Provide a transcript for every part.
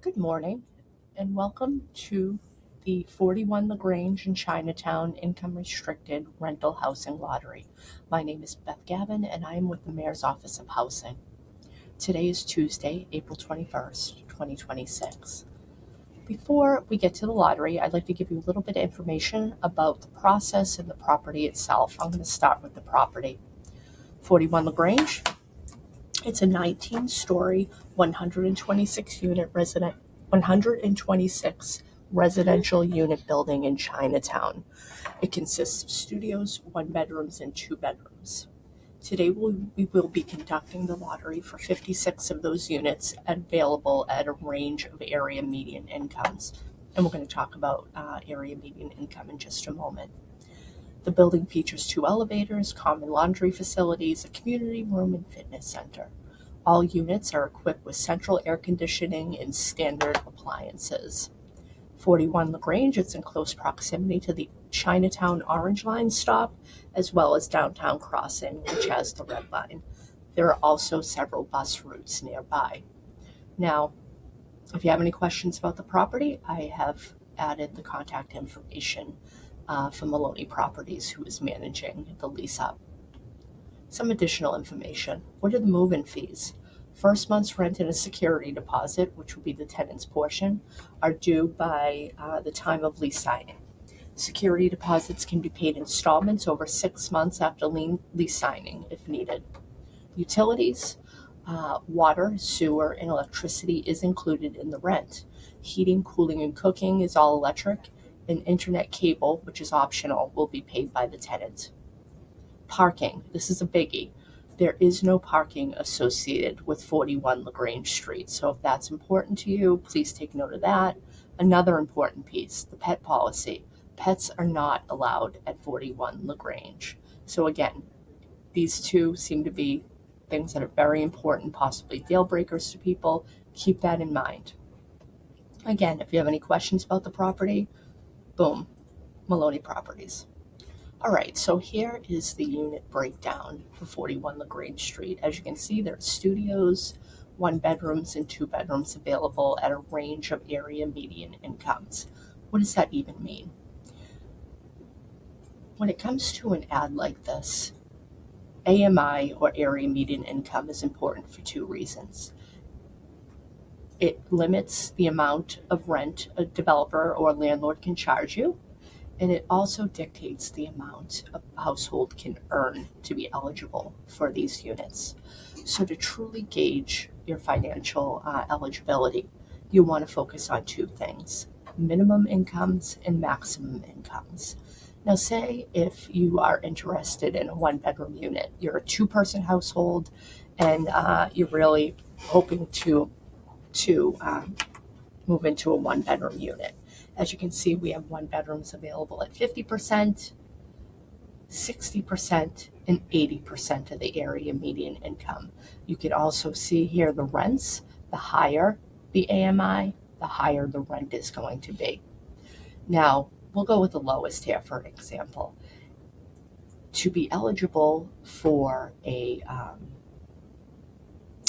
Good morning, and welcome to the 41 LaGrange in Chinatown Income Restricted Rental Housing Lottery. My name is Beth Gavin, and I am with the Mayor's Office of Housing. Today is Tuesday, April 21st, 2026. Before we get to the lottery, I'd like to give you a little bit of information about the process and the property itself. I'm going to start with the property. 41 LaGrange. It's a 19-story, 126 residential unit building in Chinatown. It consists of studios, one bedrooms, and two bedrooms. Today we will be conducting the lottery for 56 of those units available at a range of area median incomes. And we're going to talk about area median income in just a moment. The building features two elevators, common laundry facilities, a community room, and fitness center. All units are equipped with central air conditioning and standard appliances. 41 LaGrange, it's in close proximity to the Chinatown Orange Line stop, as well as Downtown Crossing, which has the Red Line. There are also several bus routes nearby. Now, if you have any questions about the property, I have added the contact information for Maloney Properties, who is managing the lease up. Some additional information. What are the move-in fees? First month's rent and a security deposit, which will be the tenant's portion, are due by the time of lease signing. Security deposits can be paid in installments over 6 months after lease signing if needed. Utilities, water, sewer, and electricity is included in the rent. Heating, cooling, and cooking is all electric, and internet cable, which is optional, will be paid by the tenant. Parking, this is a biggie. There is no parking associated with 41 LaGrange Street, so if that's important to you, please take note of that. Another important piece, the pet policy. Pets are not allowed at 41 LaGrange. So again, these two seem to be things that are very important, possibly deal breakers to people. Keep that in mind. Again, if you have any questions about the property, boom, Maloney Properties. All right, so here is the unit breakdown for 41 LaGrange Street. As you can see, there are studios, one bedrooms, and two bedrooms available at a range of area median incomes. What does that even mean? When it comes to an ad like this, AMI, or area median income, is important for two reasons. It limits the amount of rent a developer or landlord can charge you, and it also dictates the amount a household can earn to be eligible for these units. So to truly gauge your financial eligibility, you want to focus on two things: minimum incomes and maximum incomes. Now, say if you are interested in a one-bedroom unit, you're a two-person household, and you're really hoping to move into a one-bedroom unit. As you can see, we have one bedrooms available at 50%, 60%, and 80% of the area median income. You can also see here the rents. The higher the AMI, the higher the rent is going to be. Now, we'll go with the lowest here, for example. To be eligible for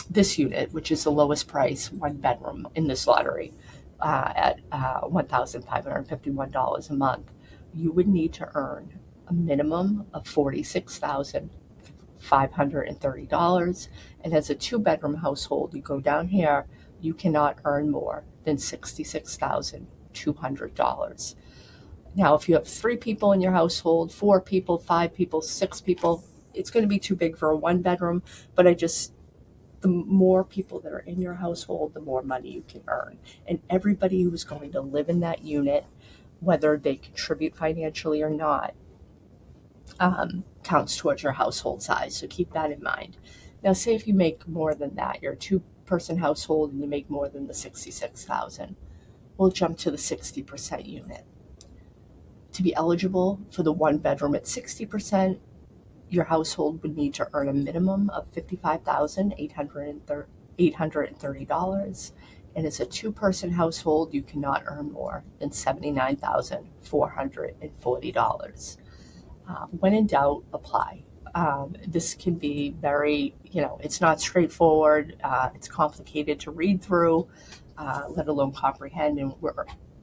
this unit, which is the lowest price one bedroom in this lottery, at $1,551 a month, you would need to earn a minimum of $46,530. And as a two-bedroom household, you go down here, you cannot earn more than $66,200. Now, if you have 3 people in your household, 4 people, 5 people, 6 people, it's going to be too big for a one-bedroom, but the more people that are in your household, the more money you can earn. And everybody who's going to live in that unit, whether they contribute financially or not, counts towards your household size. So keep that in mind. Now, say if you make more than that, you're a two-person household and you make more than the $66,000, we'll jump to the 60% unit. To be eligible for the one bedroom at 60%, your household would need to earn a minimum of $55,830. And as a two-person household, you cannot earn more than $79,440. When in doubt, apply. This can be very, it's not straightforward. It's complicated to read through, let alone comprehend. And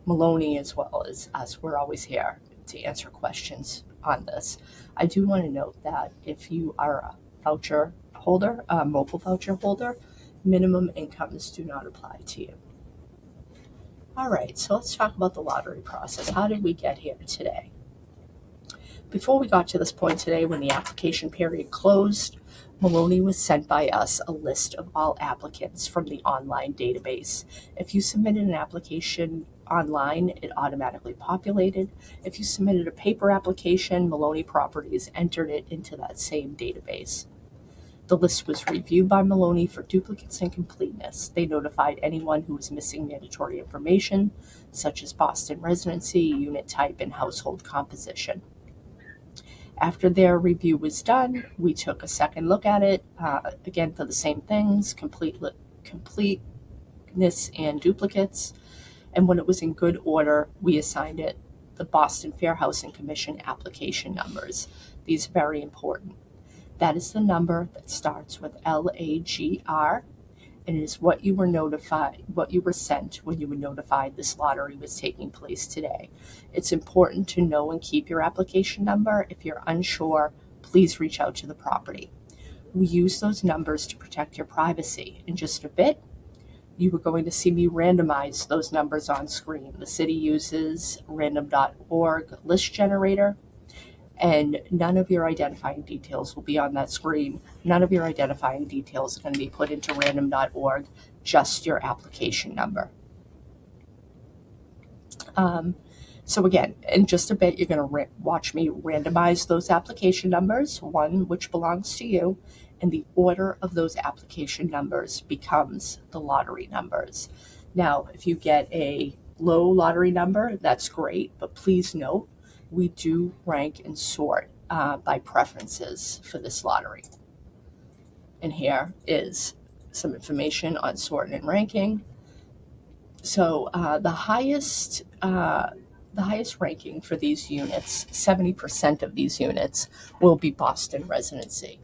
Maloney, as well as us, we're always here to answer questions on this. I do want to note that if you are a voucher holder, a mobile voucher holder, minimum incomes do not apply to you. All right, so let's talk about the lottery process. How did we get here today? Before we got to this point today, when the application period closed, Maloney was sent by us a list of all applicants from the online database. If you submitted an application online, it automatically populated. If you submitted a paper application, Maloney Properties entered it into that same database. The list was reviewed by Maloney for duplicates and completeness. They notified anyone who was missing mandatory information, such as Boston residency, unit type, and household composition. After their review was done, we took a second look at it, again for the same things, completeness and duplicates. And when it was in good order, we assigned it the Boston Fair Housing Commission application numbers. These are very important. That is the number that starts with LAGR, and it is what you were sent when you were notified this lottery was taking place today. It's important to know and keep your application number. If you're unsure, please reach out to the property. We use those numbers to protect your privacy. In just a bit, you are going to see me randomize those numbers on screen. The city uses random.org list generator, and none of your identifying details will be on that screen. None of your identifying details are going to be put into random.org, just your application number. So again, in just a bit, you're going to watch me randomize those application numbers, one which belongs to you, and the order of those application numbers becomes the lottery numbers. Now, if you get a low lottery number, that's great, but please note, we do rank and sort by preferences for this lottery. And here is some information on sorting and ranking. So the highest ranking for these units, 70% of these units, will be Boston residency.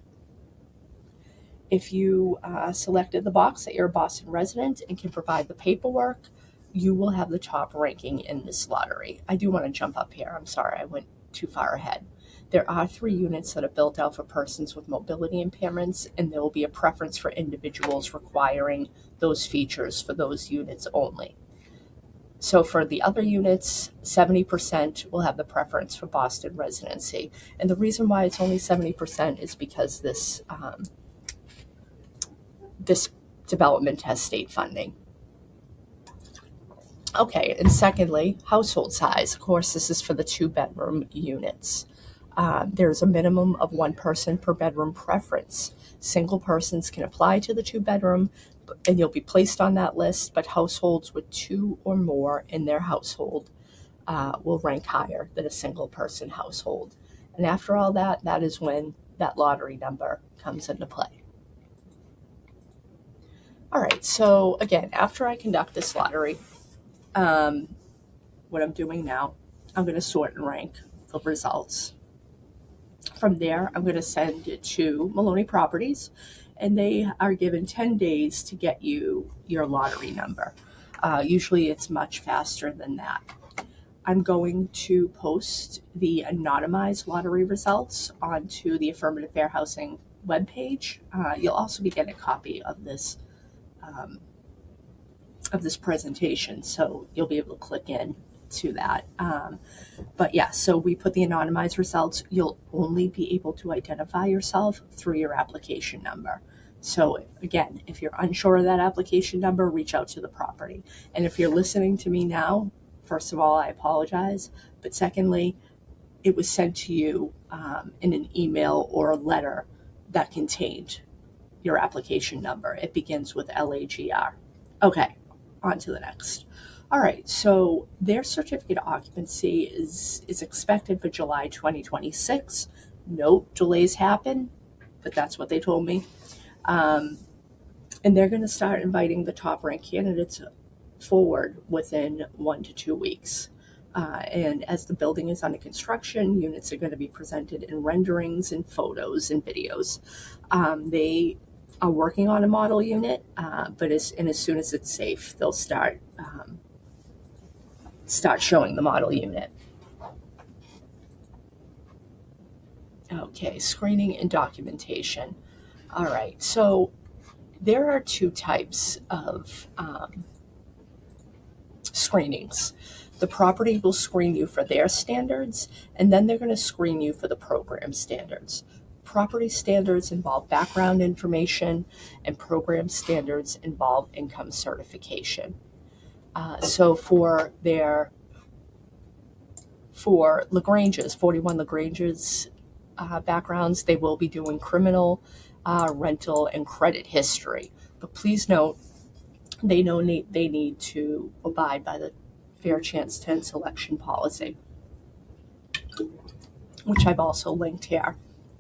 If you selected the box that you're a Boston resident and can provide the paperwork, you will have the top ranking in this lottery. I do want to jump up here. I'm sorry, I went too far ahead. There are 3 units that are built out for persons with mobility impairments, and there will be a preference for individuals requiring those features for those units only. So for the other units, 70% will have the preference for Boston residency. And the reason why it's only 70% is because this development has state funding. Okay, and secondly, household size. Of course, this is for the 2-bedroom units. There's a minimum of 1 person per bedroom preference. Single persons can apply to the 2-bedroom, and you'll be placed on that list, but households with 2 or more in their household will rank higher than a single person household. And after all that, that is when that lottery number comes into play. All right, so again, after I conduct this lottery, what I'm doing now, I'm going to sort and rank the results. From there, I'm going to send it to Maloney Properties, and they are given 10 days to get you your lottery number. Usually it's much faster than that. I'm going to post the anonymized lottery results onto the Affirmative Fair Housing webpage. You'll also be getting a copy of this presentation, so you'll be able to click in to that. But yeah, so we put the anonymized results. You'll only be able to identify yourself through your application number. So again, if you're unsure of that application number, reach out to the property. And if you're listening to me now, first of all, I apologize. But secondly, it was sent to you in an email or a letter that contained your application number. It begins with LAGR. Okay, on to the next. All right, so their certificate of occupancy is expected for July 2026. Note, delays happen, but that's what they told me. And they're going to start inviting the top ranked candidates forward within 1 to 2 weeks. And as the building is under construction, units are going to be presented in renderings and photos and videos. They are working on a model unit, but as soon as it's safe, they'll start showing the model unit. Okay, screening and documentation. All right, so there are two types of screenings. The property will screen you for their standards, and then they're going to screen you for the program standards. Property standards involve background information, and program standards involve income certification. So for LaGrange's, 41 LaGrange's backgrounds, they will be doing criminal, rental, and credit history. But please note, they need to abide by the Fair Chance 10 selection policy, which I've also linked here.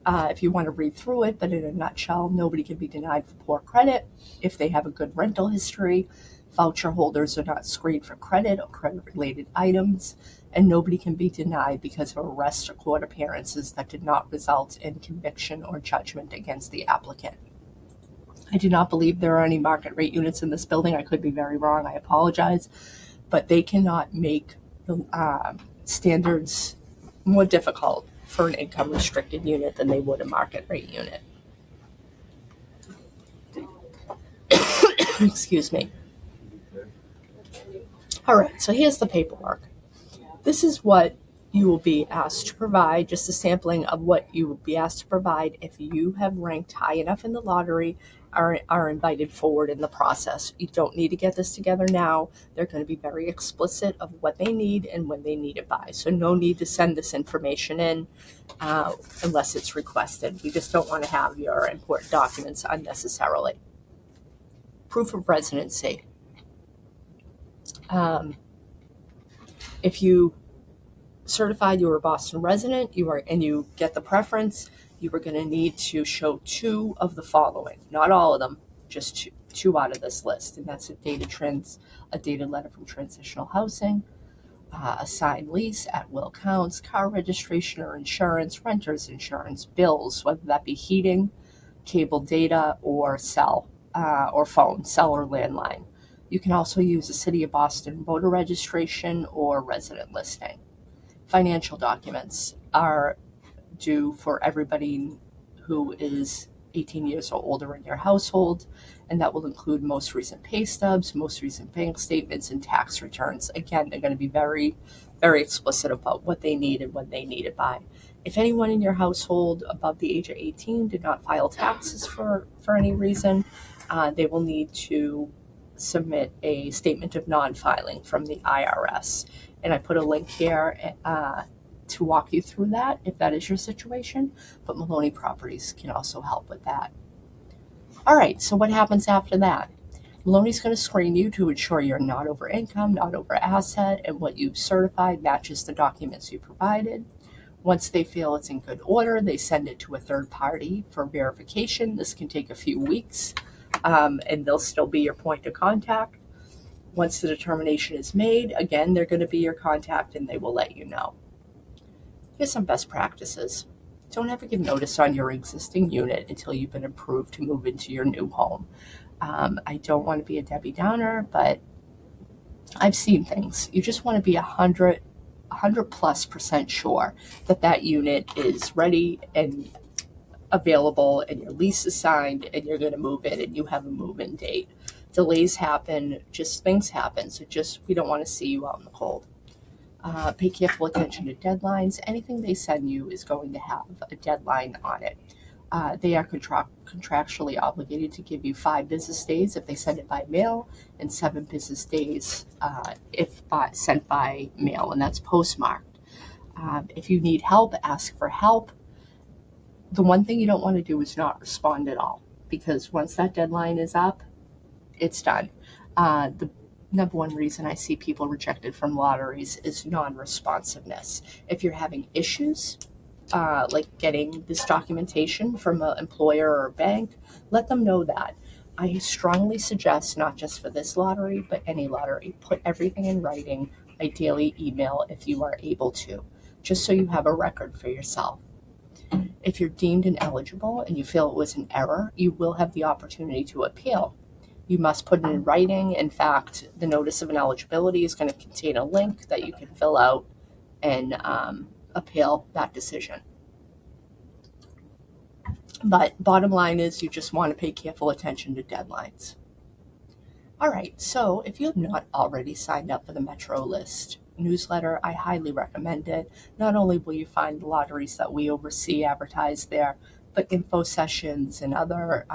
If you want to read through it, but in a nutshell, nobody can be denied for poor credit if they have a good rental history. Voucher holders are not screened for credit or credit-related items, and nobody can be denied because of arrests or court appearances that did not result in conviction or judgment against the applicant. I do not believe there are any market rate units in this building. I could be very wrong. I apologize. But they cannot make the standards more difficult for an income restricted unit than they would a market rate unit. Excuse me. All right, so here's the paperwork. This is what you will be asked to provide, just a sampling of what you will be asked to provide if you have ranked high enough in the lottery, are invited forward in the process. You don't need to get this together now. They're going to be very explicit of what they need and when they need it by. So no need to send this information in unless it's requested. We just don't want to have your important documents unnecessarily. Proof of residency. If you certified you were a Boston resident, and you get the preference, you are going to need to show two of the following, not all of them, just two out of this list, and that's a dated letter from transitional housing, a signed lease, at will counts, car registration or insurance, renter's insurance, bills, whether that be heating, cable data, or cell or phone, cell or landline. You can also use a City of Boston voter registration or resident listing. Financial documents are due for everybody who is 18 years or older in your household, and that will include most recent pay stubs, most recent bank statements, and tax returns. Again, they're going to be very, very explicit about what they need and when they need it by. If anyone in your household above the age of 18 did not file taxes for any reason, they will need to submit a statement of non-filing from the IRS. And I put a link here to walk you through that if that is your situation, but Maloney Properties can also help with that. All right, so what happens after that? Maloney's going to screen you to ensure you're not over income, not over asset, and what you've certified matches the documents you provided. Once they feel it's in good order, they send it to a third party for verification. This can take a few weeks, and they'll still be your point of contact. Once the determination is made, again, they're going to be your contact and they will let you know. Here's some best practices. Don't ever give notice on your existing unit until you've been approved to move into your new home. I don't want to be a Debbie Downer, but I've seen things. You just want to be 100+% sure that that unit is ready and available and your lease is signed and you're going to move in and you have a move-in date. Delays happen, just things happen, so we don't want to see you out in the cold. Pay careful attention to deadlines. Anything they send you is going to have a deadline on it. They are contractually obligated to give you 5 business days if they send it by mail, and 7 business days if sent by mail, and that's postmarked. If you need help, ask for help. The one thing you don't want to do is not respond at all, because once that deadline is up, it's done. The number one reason I see people rejected from lotteries is non-responsiveness. If you're having issues, like getting this documentation from an employer or a bank, let them know that. I strongly suggest, not just for this lottery, but any lottery, put everything in writing, ideally email if you are able to, just so you have a record for yourself. If you're deemed ineligible and you feel it was an error, you will have the opportunity to appeal. You must put it in writing. In fact, the notice of ineligibility is going to contain a link that you can fill out and appeal that decision. But bottom line is you just want to pay careful attention to deadlines. All right, so if you have not already signed up for the Metro List newsletter, I highly recommend it. Not only will you find the lotteries that we oversee advertised there, but info sessions and other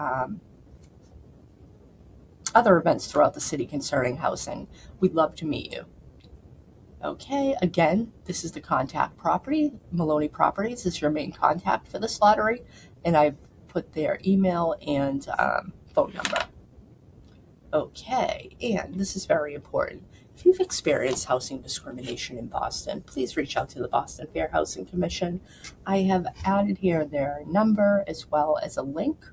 events throughout the city concerning housing. We'd love to meet you. Okay, again, this is the contact property. Maloney Properties is your main contact for this lottery, and I've put their email and phone number. Okay, and this is very important. If you've experienced housing discrimination in Boston, please reach out to the Boston Fair Housing Commission. I have added here their number as well as a link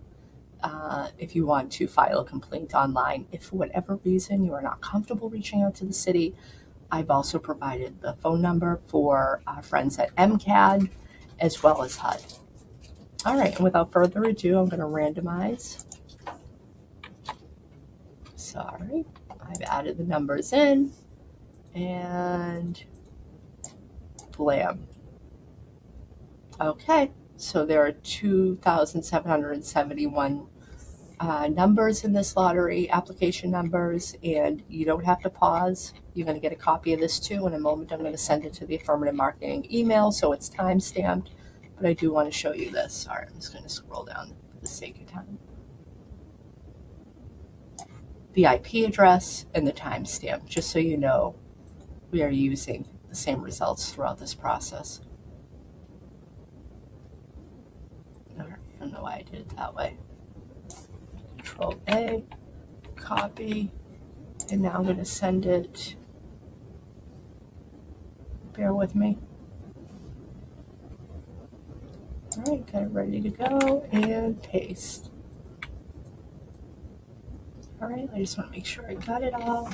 if you want to file a complaint online. If for whatever reason you are not comfortable reaching out to the city, I've also provided the phone number for our friends at MCAD as well as HUD. All right, and without further ado, I'm going to randomize. Sorry, I've added the numbers in, and blam. Okay, so there are 2,771 numbers in this lottery, application numbers, and you don't have to pause. You're going to get a copy of this too. In a moment, I'm going to send it to the affirmative marketing email, so it's time-stamped, but I do want to show you this. All right, I'm just going to scroll down for the sake of time. The IP address and the timestamp, just so you know we are using the same results throughout this process. All right, I don't know why I did it that way. Control A, copy, and now I'm going to send it. Bear with me. All right, got it ready to go, and paste. All right, I just want to make sure I got it all.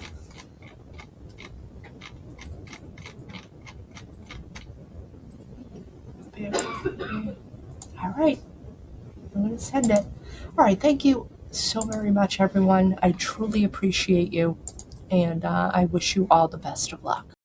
Bear with me. All right, I'm going to send it. All right, thank you so very much, everyone. I truly appreciate you, and I wish you all the best of luck.